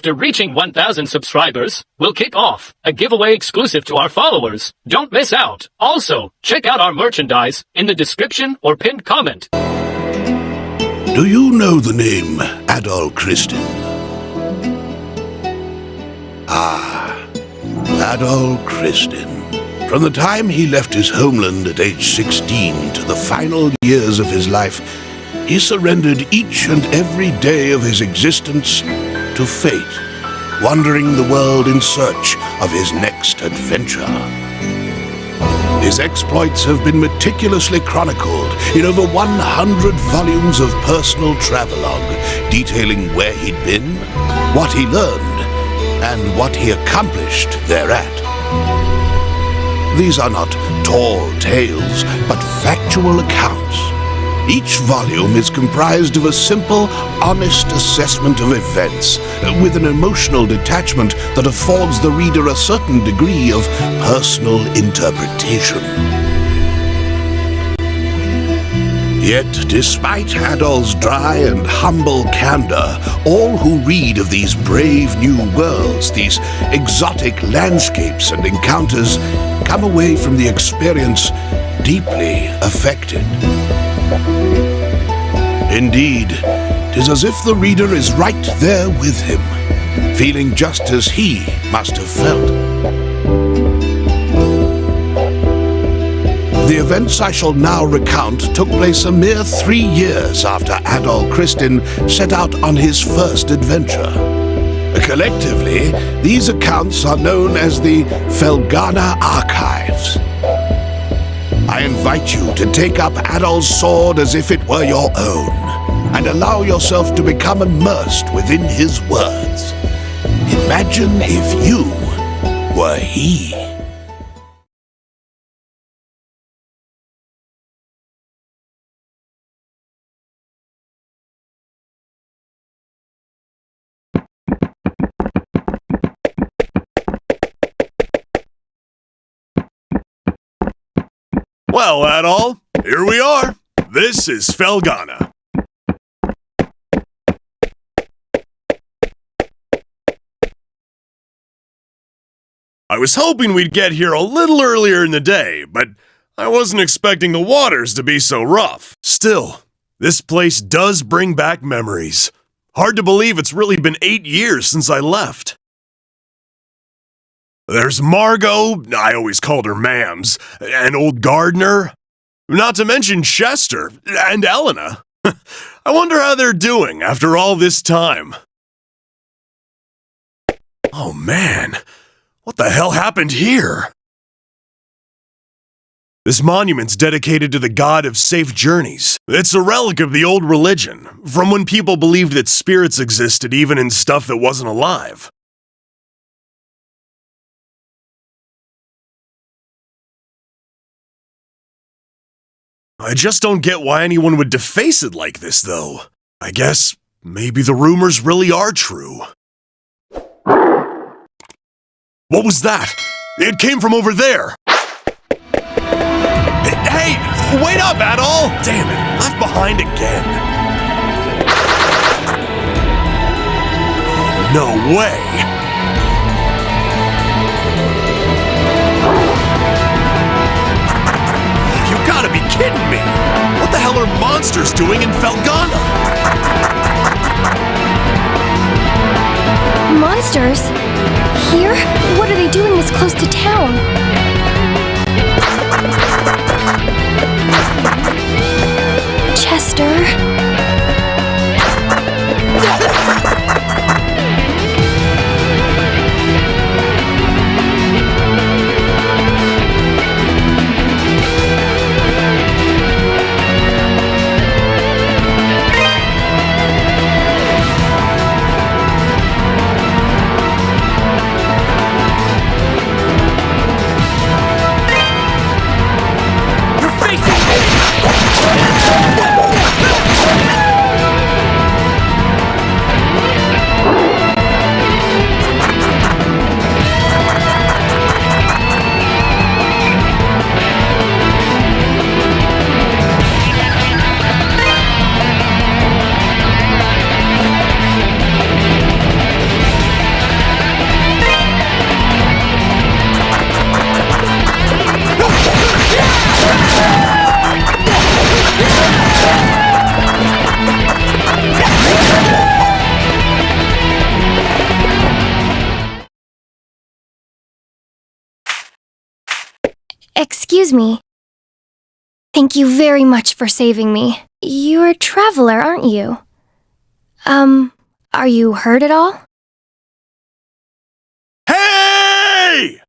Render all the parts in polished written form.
After reaching 1,000 subscribers, we'll kick off a giveaway exclusive to our followers. Don't miss out. Also, check out our merchandise in the description or pinned comment. Do you know the name Adol Christin? Ah, Adol Christin. From the time he left his homeland at age 16 to the final years of his life, he surrendered each and every day of his existence to fate, wandering the world in search of his next adventure. His exploits have been meticulously chronicled in over 100 volumes of personal travelogue, detailing where he'd been, what he learned, and what he accomplished thereat. These are not tall tales, but factual accounts. Each volume is comprised of a simple, honest assessment of events, with an emotional detachment that affords the reader a certain degree of personal interpretation. Yet, despite Adol's dry and humble candor, all who read of these brave new worlds, these exotic landscapes and encounters, come away from the experience deeply affected. Indeed, 'tis as if the reader is right there with him, feeling just as he must have felt. The events I shall now recount took place a mere 3 years after Adol Christin set out on his first adventure. Collectively, these accounts are known as the Felghana Archives. I invite you to take up Adol's sword as if it were your own, and allow yourself to become immersed within his words. Imagine if you were he. Well, Adol, here we are. This is Felghana. I was hoping we'd get here a little earlier in the day, but I wasn't expecting the waters to be so rough. Still, this place does bring back memories. Hard to believe it's really been 8 years since I left. There's Margot, I always called her Mams, and old Gardner, not to mention Chester and Elena. I wonder how they're doing after all this time. Oh man, what the hell happened here? This monument's dedicated to the god of safe journeys. It's a relic of the old religion, from when people believed that spirits existed even in stuff that wasn't alive. I just don't get why anyone would deface it like this, though. I guess maybe the rumors really are true. What was that? It came from over there! Hey! Wait up, Adol! Damn it, left behind again. No way! You gotta be kidding me! What the hell are monsters doing in Felghana? Monsters? Here? What are they doing this close to town? Chester? Excuse me. Thank you very much for saving me. You're a traveler, aren't you? Are you hurt at all? Hey!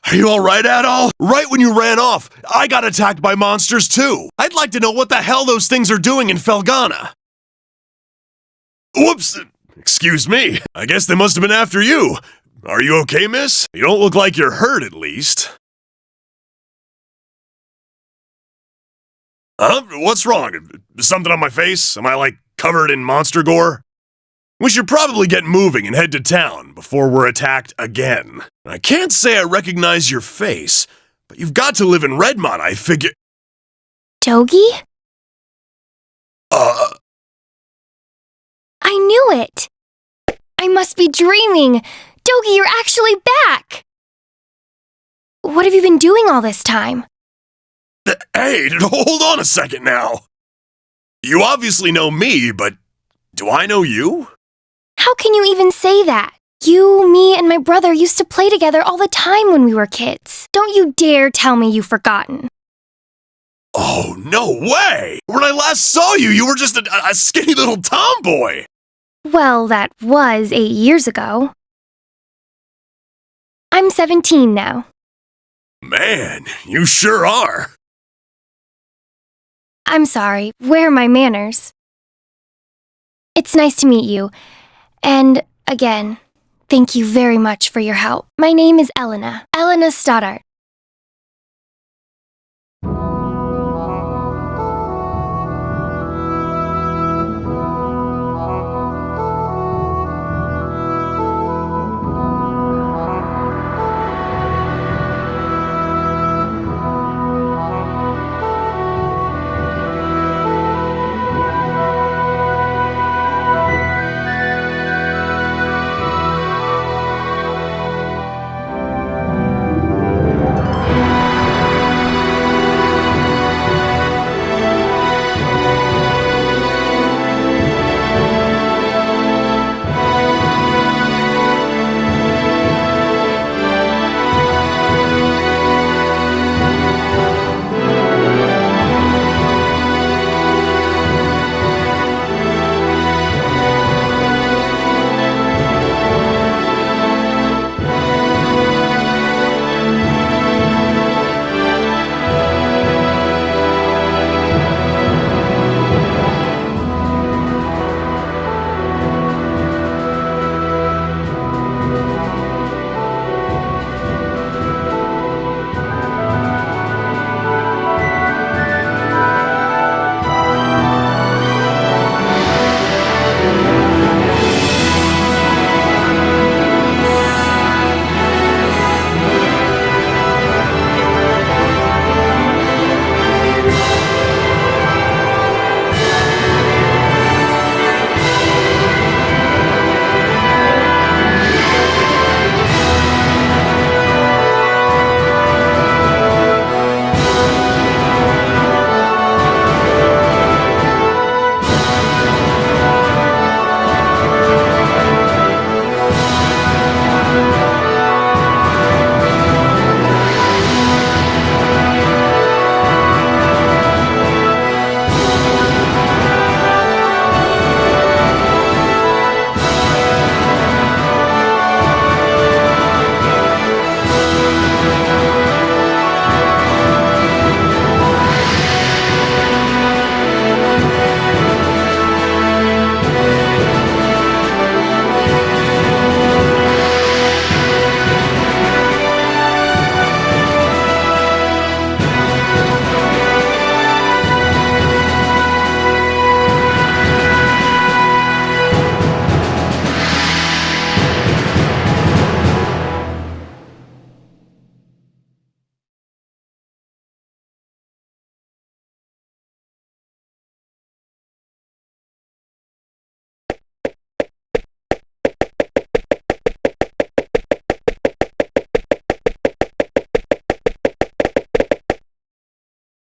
Are you alright, Adol? Right when you ran off, I got attacked by monsters too. I'd like to know what the hell those things are doing in Felghana. Whoops! Excuse me. I guess they must have been after you. Are you okay, miss? You don't look like you're hurt, at least. Huh? What's wrong? Something on my face? Am I, like, covered in monster gore? We should probably get moving and head to town before we're attacked again. I can't say I recognize your face, but you've got to live in Redmont, I figure— Dogi? I knew it! I must be dreaming! Dogi, you're actually back! What have you been doing all this time? Hey, hold on a second now. You obviously know me, but do I know you? How can you even say that? You, me, and my brother used to play together all the time when we were kids. Don't you dare tell me you've forgotten. Oh, no way! When I last saw you, you were just a skinny little tomboy! Well, that was 8 years ago. I'm 17 now. Man, you sure are. I'm sorry, where are my manners? It's nice to meet you. And, again, thank you very much for your help. My name is Elena Stoddart.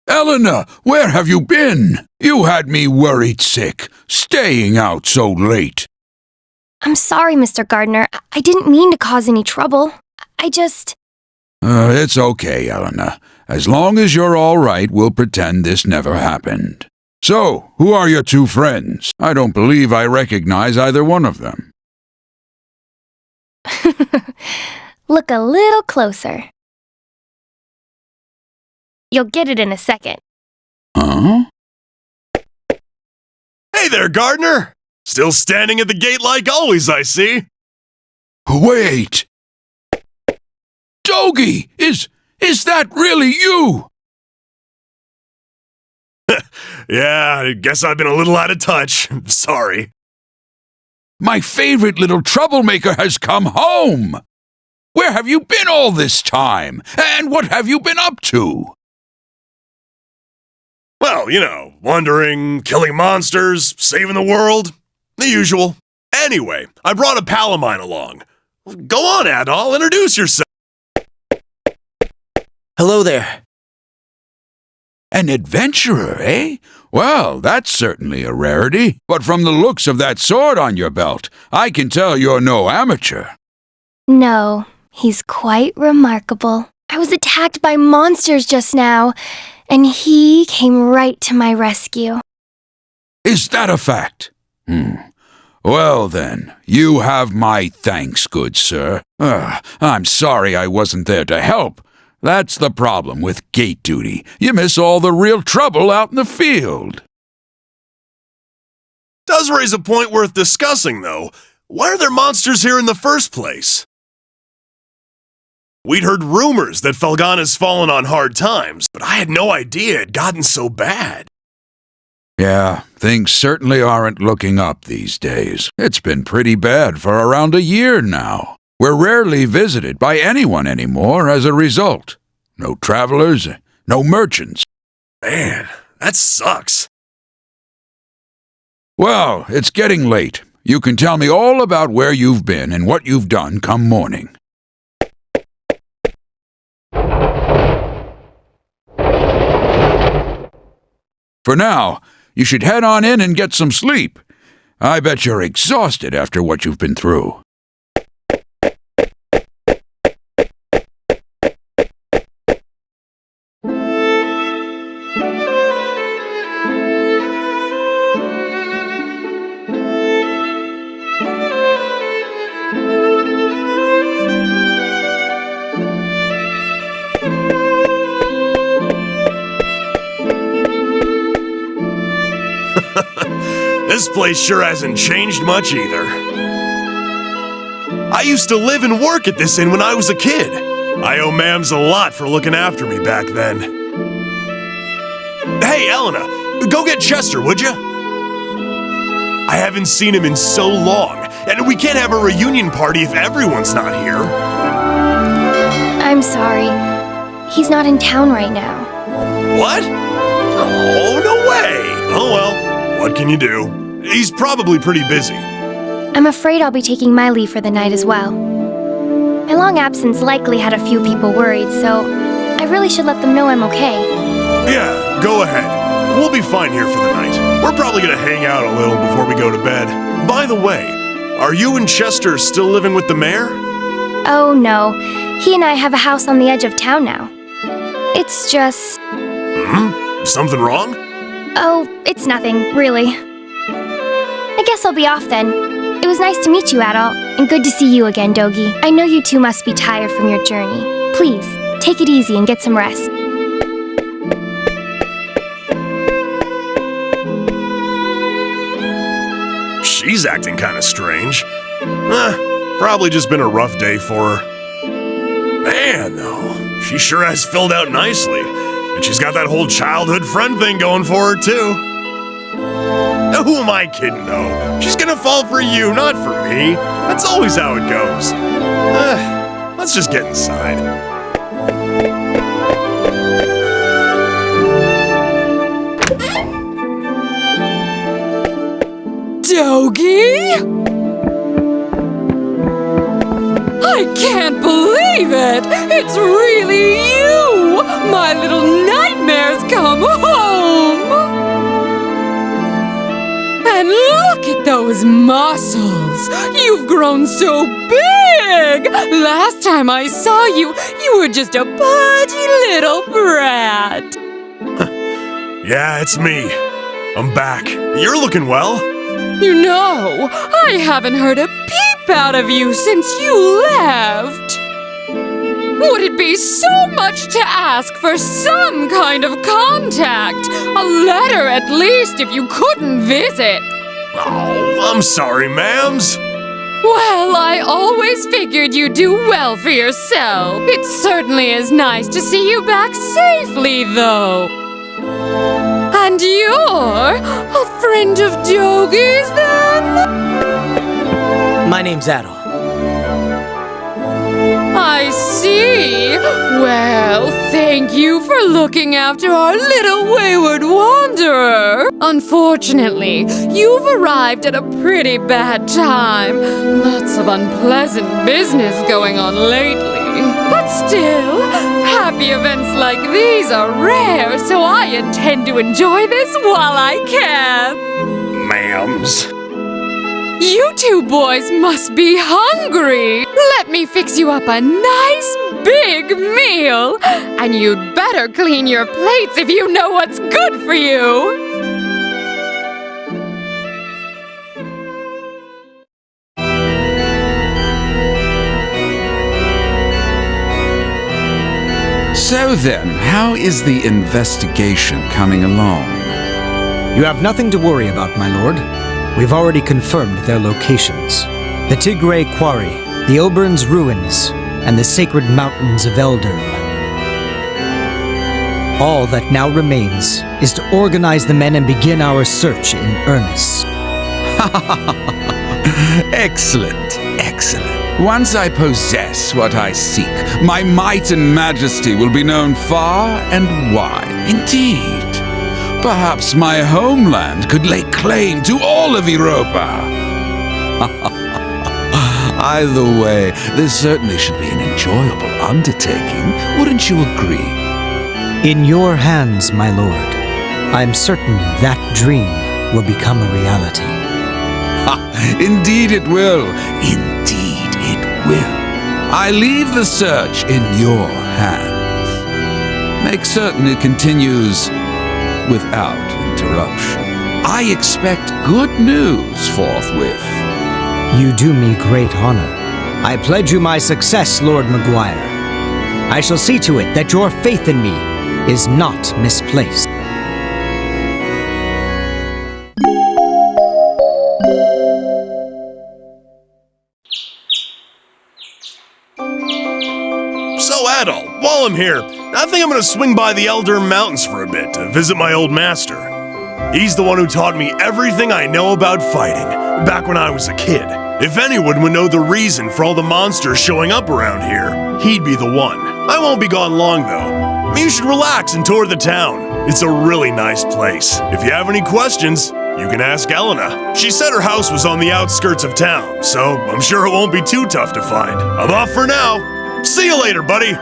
Elena, where have you been? You had me worried sick, staying out so late. I'm sorry, Mr. Gardener. I didn't mean to cause any trouble. I just... It's okay, Elena. As long as you're all right, we'll pretend this never happened. So, who are your two friends? I don't believe I recognize either one of them. Look a little closer. You'll get it in a second. Huh? Hey there, Gardener! Still standing at the gate like always, I see. Wait! Dogie! Is that really you? Yeah, I guess I've been a little out of touch. Sorry. My favorite little troublemaker has come home! Where have you been all this time? And what have you been up to? Well, you know, wandering, killing monsters, saving the world. The usual. Anyway, I brought a pal of mine along. Go on, Adol, introduce yourself. Hello there. An adventurer, eh? Well, that's certainly a rarity. But from the looks of that sword on your belt, I can tell you're no amateur. No, he's quite remarkable. I was attacked by monsters just now, and he came right to my rescue. Is that a fact? Well then, you have my thanks, good sir. I'm sorry I wasn't there to help. That's the problem with gate duty. You miss all the real trouble out in the field. Does raise a point worth discussing, though. Why are there monsters here in the first place? We'd heard rumors that Felghana's fallen on hard times, but I had no idea it had gotten so bad. Yeah, things certainly aren't looking up these days. It's been pretty bad for around a year now. We're rarely visited by anyone anymore as a result. No travelers, no merchants. Man, that sucks. Well, it's getting late. You can tell me all about where you've been and what you've done come morning. For now, you should head on in and get some sleep. I bet you're exhausted after what you've been through. This place sure hasn't changed much either. I used to live and work at this inn when I was a kid. I owe Mams a lot for looking after me back then. Hey, Elena, go get Chester, would you? I haven't seen him in so long, and we can't have a reunion party if everyone's not here. I'm sorry. He's not in town right now. What? Oh, no way! Oh well, what can you do? He's probably pretty busy. I'm afraid I'll be taking my leave for the night as well. My long absence likely had a few people worried, so I really should let them know I'm okay. Yeah, go ahead. We'll be fine here for the night. We're probably gonna hang out a little before we go to bed. By the way, are you and Chester still living with the mayor? Oh no, he and I have a house on the edge of town now. It's just... Something wrong? Oh, it's nothing, really. I guess I'll be off then. It was nice to meet you, Adol, and good to see you again, Dogie. I know you two must be tired from your journey. Please, take it easy and get some rest. She's acting kind of strange. Probably just been a rough day for her. Man, though, she sure has filled out nicely. And she's got that whole childhood friend thing going for her, too. Now, who am I kidding, though? She's gonna fall for you, not for me. That's always how it goes. Let's just get inside. Dogie? I can't believe it! It's really you! My little nightmare's come home! And look at those these muscles! You've grown so big! Last time I saw you, you were just a pudgy little brat. Yeah, it's me. I'm back. You're looking well. You know, I haven't heard a peep out of you since you left. Would it be so much to ask for some kind of contact? A letter at least if you couldn't visit. Oh, I'm sorry, ma'ams. Well, I always figured you'd do well for yourself. It certainly is nice to see you back safely, though. And you're a friend of Dogi's, then? My name's Adol. I see. Well, thank you for looking after our little wayward wanderer. Unfortunately, you've arrived at a pretty bad time. Lots of unpleasant business going on lately. But still, happy events like these are rare, so I intend to enjoy this while I can. Ma'ams. You two boys must be hungry. Let me fix you up a nice big meal. And you'd better clean your plates if you know what's good for you. So then, how is the investigation coming along? You have nothing to worry about, my lord. We've already confirmed their locations. The Tigray Quarry, the Oberon's ruins, and the sacred mountains of Eldorm. All that now remains is to organize the men and begin our search in earnest. Excellent, excellent. Once I possess what I seek, my might and majesty will be known far and wide. Indeed. Perhaps my homeland could lay claim to all of Europa. Either way, this certainly should be an enjoyable undertaking. Wouldn't you agree? In your hands, my lord. I'm certain that dream will become a reality. Indeed it will. Indeed it will. I leave the search in your hands. Make certain it continues without interruption. I expect good news forthwith. You do me great honor. I pledge you my success, Lord Maguire. I shall see to it that your faith in me is not misplaced. So, Adol, while I'm here, I think I'm gonna swing by the Eldorm Mountains for a bit to visit my old master. He's the one who taught me everything I know about fighting, back when I was a kid. If anyone would know the reason for all the monsters showing up around here, he'd be the one. I won't be gone long, though. You should relax and tour the town. It's a really nice place. If you have any questions, you can ask Elena. She said her house was on the outskirts of town, so I'm sure it won't be too tough to find. I'm off for now. See you later, buddy.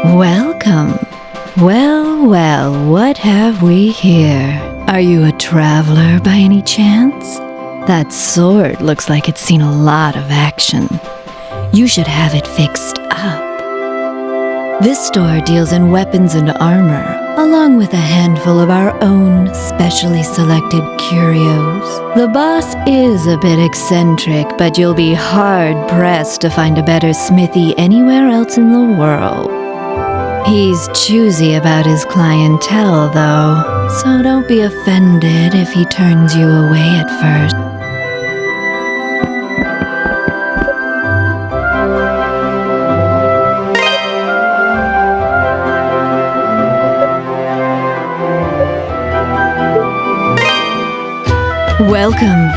Welcome. Well, what have we here? Are you a traveler by any chance? That sword looks like it's seen a lot of action. You should have it fixed up. This store deals in weapons and armor, along with a handful of our own specially selected curios. The boss is a bit eccentric, but you'll be hard-pressed to find a better smithy anywhere else in the world. He's choosy about his clientele, though, so don't be offended if he turns you away at first. Welcome.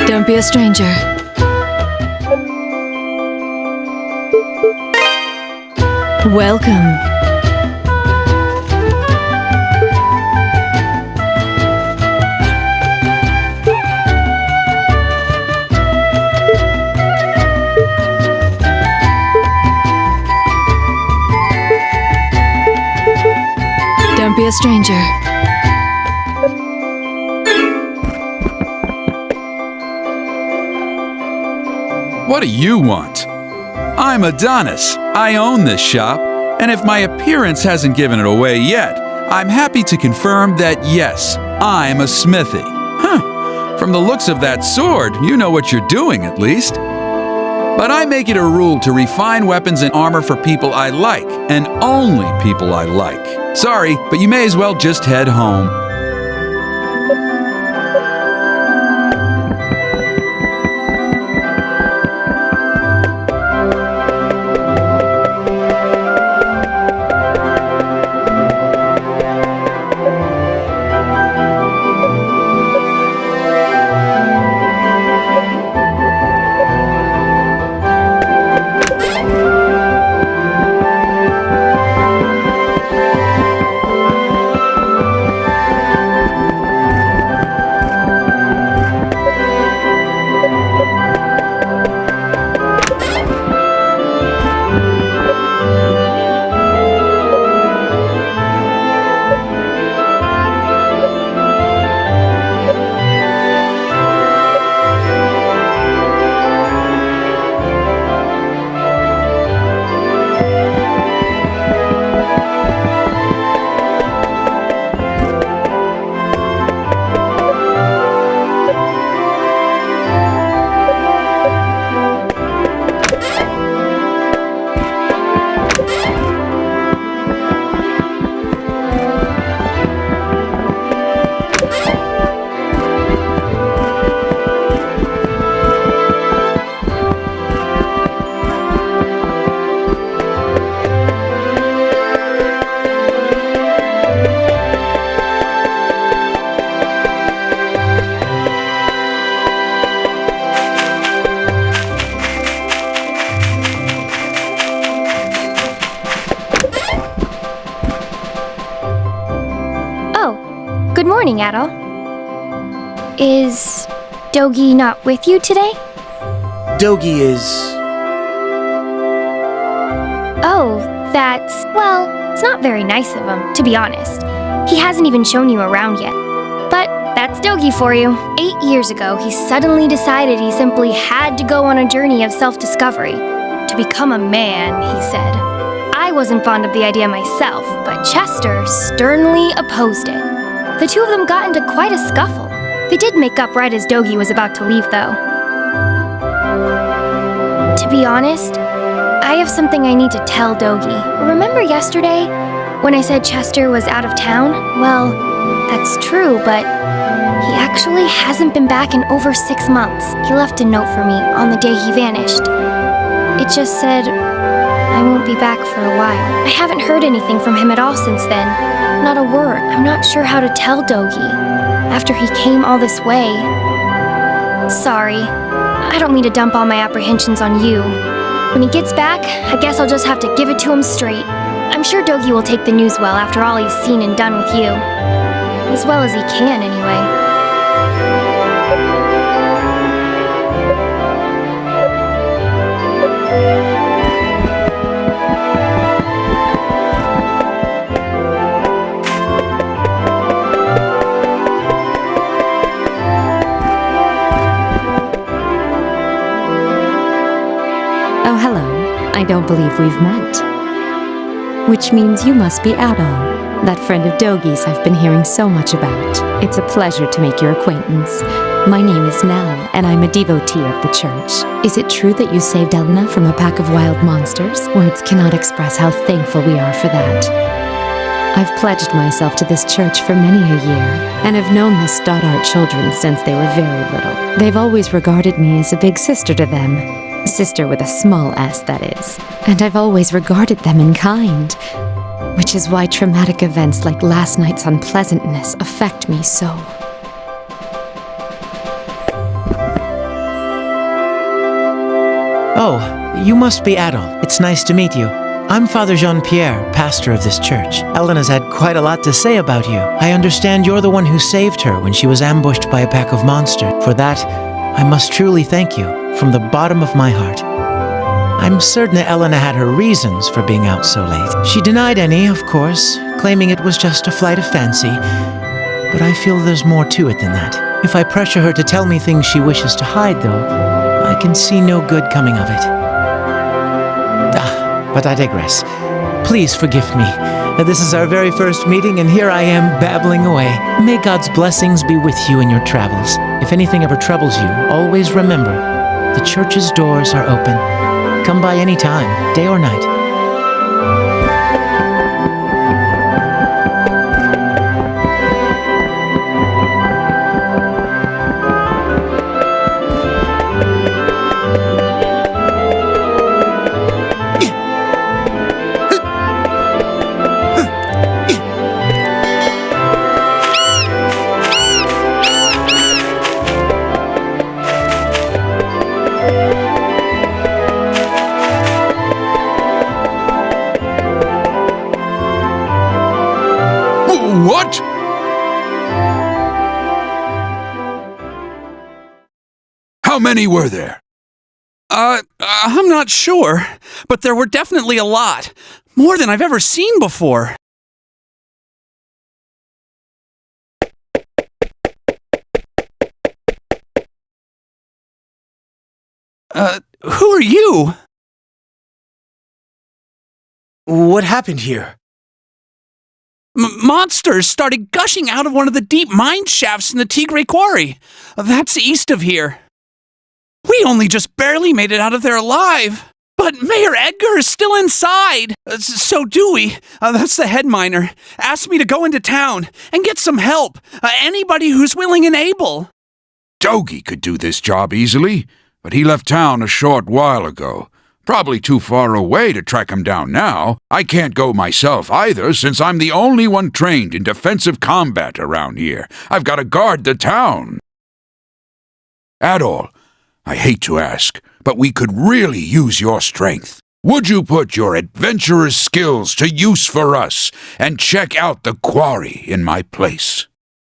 Don't be a stranger. Welcome. Don't be a stranger. What do you want? I'm Adonis. I own this shop, and if my appearance hasn't given it away yet, I'm happy to confirm that yes, I'm a smithy. From the looks of that sword, you know what you're doing at least. But I make it a rule to refine weapons and armor for people I like, and only people I like. Sorry, but you may as well just head home. Good morning, Adol. Is Dogi not with you today? Dogi is... Oh, well, it's not very nice of him, to be honest. He hasn't even shown you around yet. But that's Dogi for you. 8 years ago, he suddenly decided he simply had to go on a journey of self-discovery. To become a man, he said. I wasn't fond of the idea myself, but Chester sternly opposed it. The two of them got into quite a scuffle. They did make up right as Dogi was about to leave, though. To be honest, I have something I need to tell Dogi. Remember yesterday when I said Chester was out of town? Well, that's true, but he actually hasn't been back in over 6 months. He left a note for me on the day he vanished. It just said, I won't be back for a while. I haven't heard anything from him at all since then. Not a word. I'm not sure how to tell Dogi. after he came all this way. Sorry, I don't mean to dump all my apprehensions on you. When he gets back, I guess I'll just have to give it to him straight. I'm sure Dogi will take the news well after all he's seen and done with you. As well as he can, anyway. Oh, hello. I don't believe we've met. Which means you must be Adol, that friend of Dogi's I've been hearing so much about. It's a pleasure to make your acquaintance. My name is Nell, and I'm a devotee of the church. Is it true that you saved Elena from a pack of wild monsters? Words cannot express how thankful we are for that. I've pledged myself to this church for many a year, and have known the Stoddart children since they were very little. They've always regarded me as a big sister to them. Sister with a small s, that is. And I've always regarded them in kind. Which is why traumatic events like last night's unpleasantness affect me so. Oh, you must be Adol. It's nice to meet you. I'm Father Jean-Pierre, pastor of this church. Elena's had quite a lot to say about you. I understand you're the one who saved her when she was ambushed by a pack of monsters. For that, I must truly thank you, from the bottom of my heart. I'm certain that Elena had her reasons for being out so late. She denied any, of course, claiming it was just a flight of fancy. But I feel there's more to it than that. If I pressure her to tell me things she wishes to hide, though, I can see no good coming of it. But I digress. Please forgive me. This is our very first meeting, and here I am babbling away. May God's blessings be with you in your travels. If anything ever troubles you, always remember, the church's doors are open. Come by any time, day or night. What? How many were there? I'm not sure, but there were definitely a lot. More than I've ever seen before. Who are you? What happened here? Monsters started gushing out of one of the deep mine shafts in the Tigray Quarry. That's east of here. We only just barely made it out of there alive. But Mayor Edgar is still inside. So Dewey, that's the head miner, asked me to go into town and get some help. Anybody who's willing and able. Dogi could do this job easily, but he left town a short while ago. Probably too far away to track him down now. I can't go myself either, since I'm the only one trained in defensive combat around here. I've got to guard the town. Adol, I hate to ask, but we could really use your strength. Would you put your adventurer's skills to use for us and check out the quarry in my place?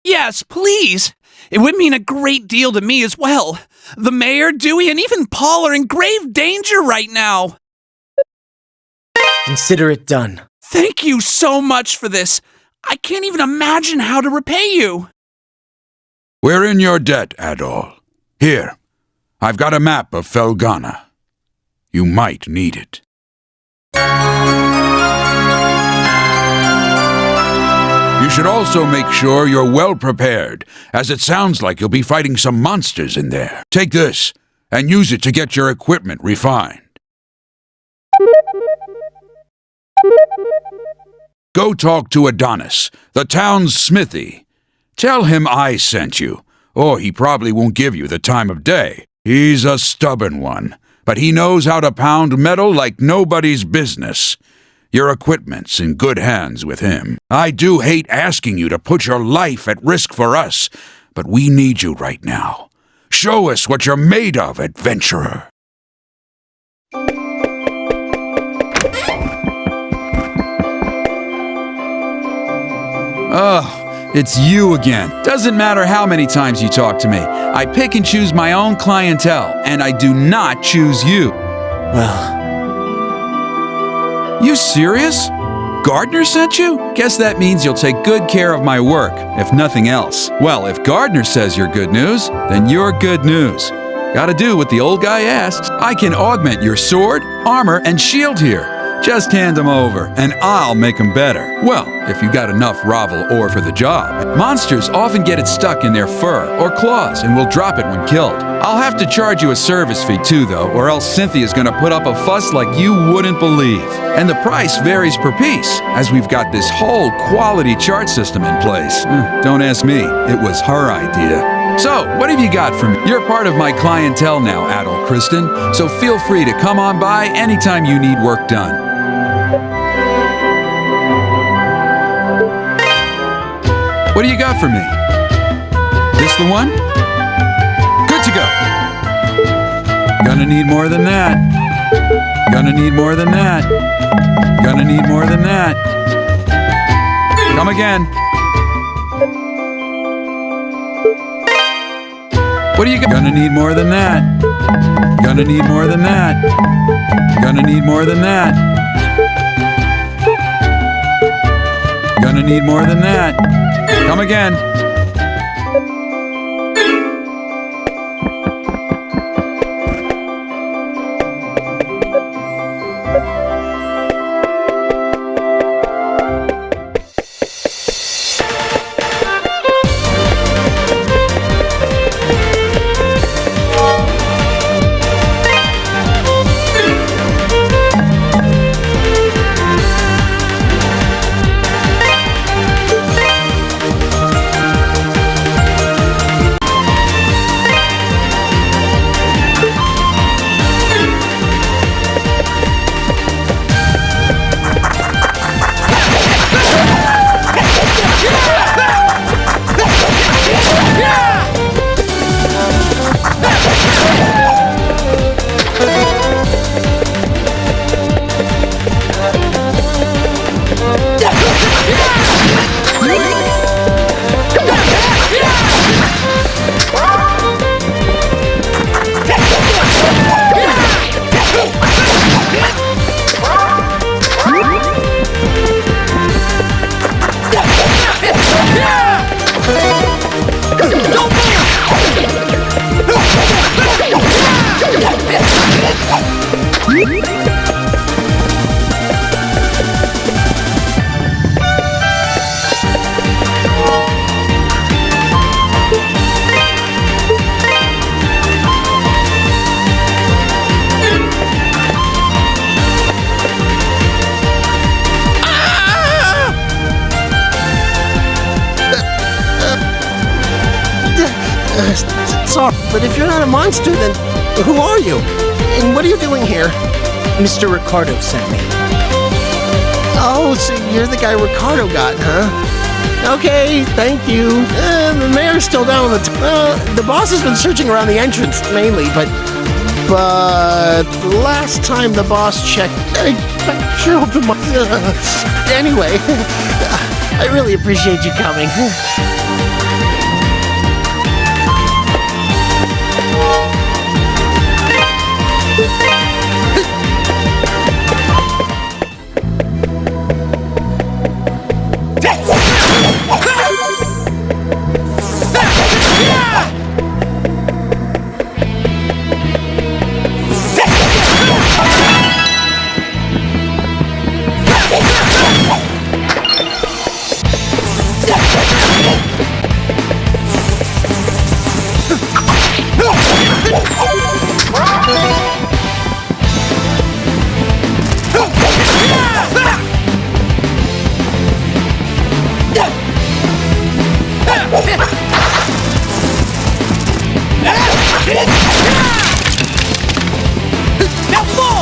Yes, please. It would mean a great deal to me as well. The mayor, Dewey, and even Paul are in grave danger right now. Consider it done. Thank you so much for this. I can't even imagine how to repay you. We're in your debt, Adol. Here, I've got a map of Felghana. You might need it. You should also make sure you're well prepared, as it sounds like you'll be fighting some monsters in there. Take this, and use it to get your equipment refined. Go talk to Adonis, the town's smithy. Tell him I sent you, or he probably won't give you the time of day. He's a stubborn one, but he knows how to pound metal like nobody's business. Your equipment's in good hands with him. I do hate asking you to put your life at risk for us, but we need you right now. Show us what you're made of, adventurer. Oh, it's you again. Doesn't matter how many times you talk to me. I pick and choose my own clientele, and I do not choose you. Well, You serious? Gardner sent you? Guess that means you'll take good care of my work, if nothing else. Well, if Gardner says you're good news, then you're good news. Gotta do what the old guy asks. I can augment your sword, armor, and shield here. Just hand them over, and I'll make them better. Well, if you got enough Ravel ore for the job. Monsters often get it stuck in their fur or claws and will drop it when killed. I'll have to charge you a service fee too, though, or else Cynthia's gonna put up a fuss like you wouldn't believe. And the price varies per piece, as we've got this whole quality chart system in place. Don't ask me, it was her idea. So, what have you got for me? You're part of my clientele now, Adol Kristen, so feel free to come on by anytime you need work done. What do you got for me? This the one? Good to go. Gonna need more than that. Gonna need more than that. Gonna need more than that. Come again. What do you got? Gonna need more than that. Gonna need more than that. Gonna need more than that. Gonna need more than that. Come again. Sorry, but if you're not a monster, then who are you? And what are you doing here? Mr. Ricardo sent me. Oh, so you're the guy Ricardo got, huh? Okay, thank you. The mayor's still down on the boss has been searching around the entrance, mainly, but the last time the boss checked, I sure hope the anyway, I really appreciate you coming. Now fall!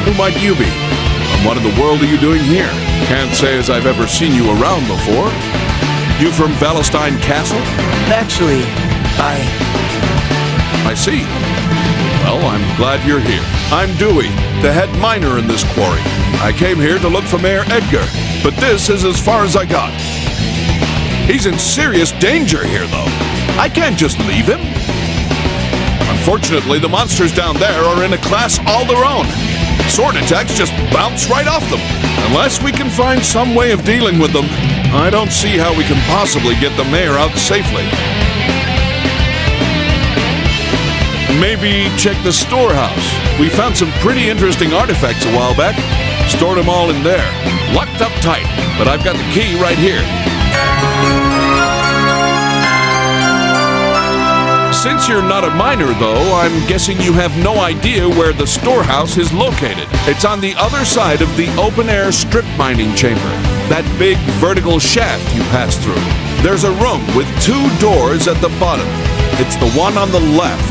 Who might you be? And what in the world are you doing here? Can't say as I've ever seen you around before. You from Valestein Castle? Actually, I see. Well, I'm glad you're here. I'm Dewey, the head miner in this quarry. I came here to look for Mayor Edgar, but this is as far as I got. He's in serious danger here, though. I can't just leave him. Unfortunately, the monsters down there are in a class all their own. Sword attacks just bounce right off them. Unless we can find some way of dealing with them, I don't see how we can possibly get the mayor out safely. Maybe check the storehouse. We found some pretty interesting artifacts a while back. Stored them all in there. Locked up tight, but I've got the key right here. Since you're not a miner, though, I'm guessing you have no idea where the storehouse is located. It's on the other side of the open-air strip mining chamber. That big vertical shaft you pass through. There's a room with 2 doors at the bottom. It's the one on the left.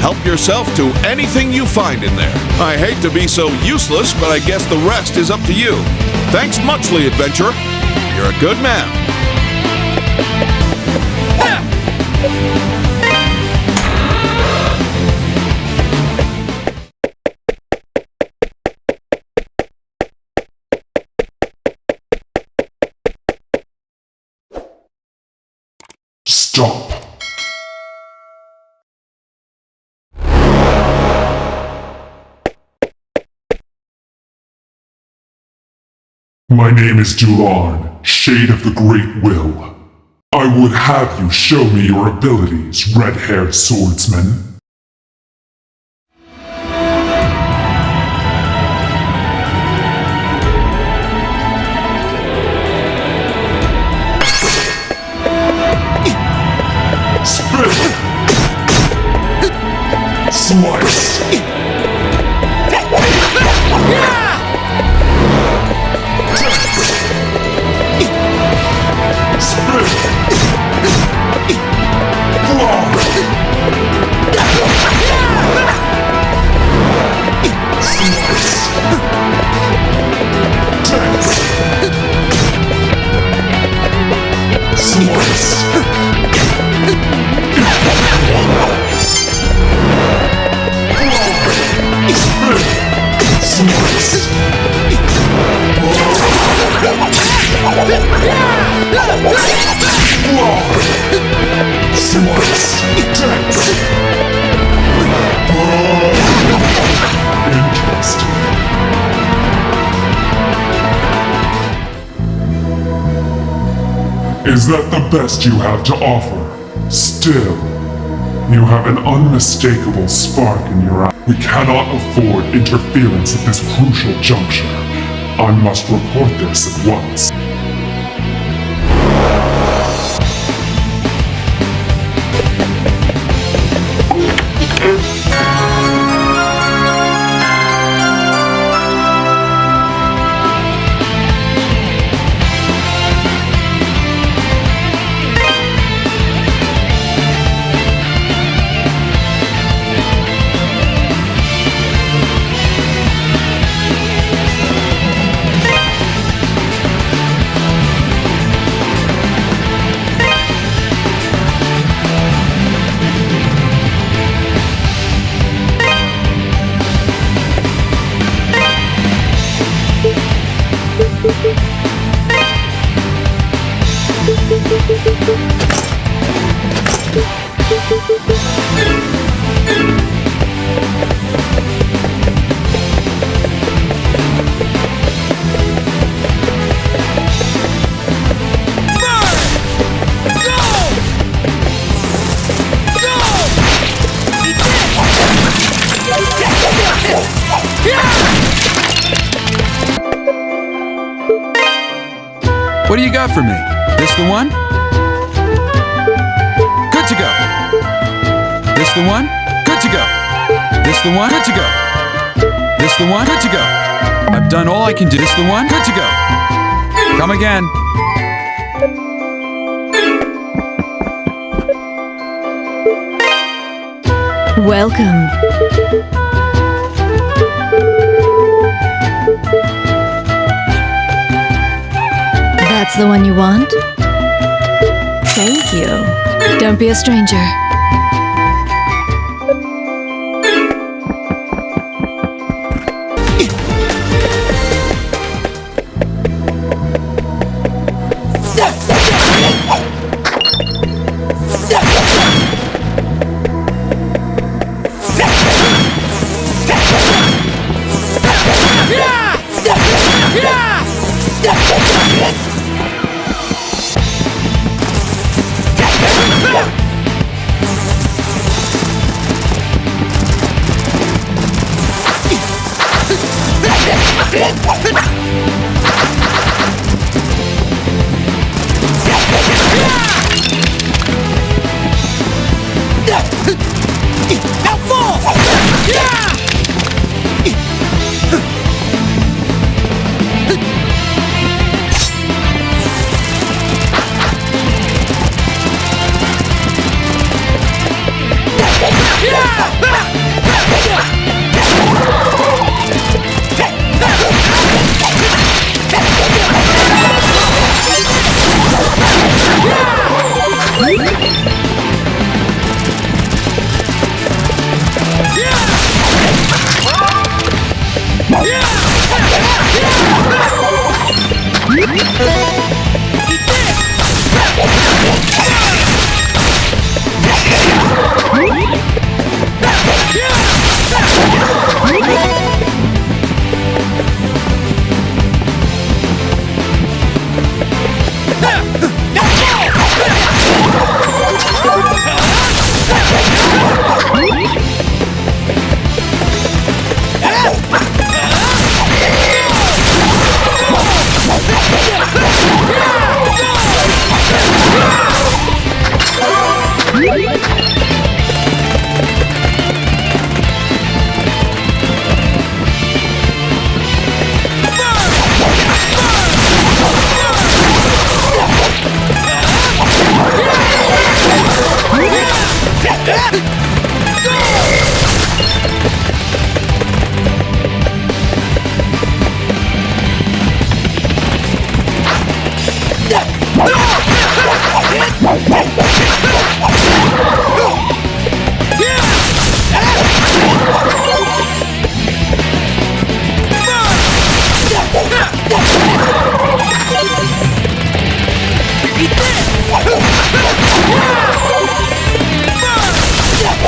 Help yourself to anything you find in there. I hate to be so useless, but I guess the rest is up to you. Thanks muchly, adventurer. You're a good man. Stop. My name is Dularn, Shade of the Great Will. I would have you show me your abilities, red-haired swordsman. Spit! Slice! Is that the best you have to offer? Still, you have an unmistakable spark in your eye. We cannot afford interference at this crucial juncture. I must report this at once. What do you got for me? This the one? Good to go. This the one? Good to go. This the one? Good to go. This the one? Good to go. I've done all I can do. This the one? Good to go. Come again. Welcome. That's the one you want? Thank you. Don't be a stranger.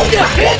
You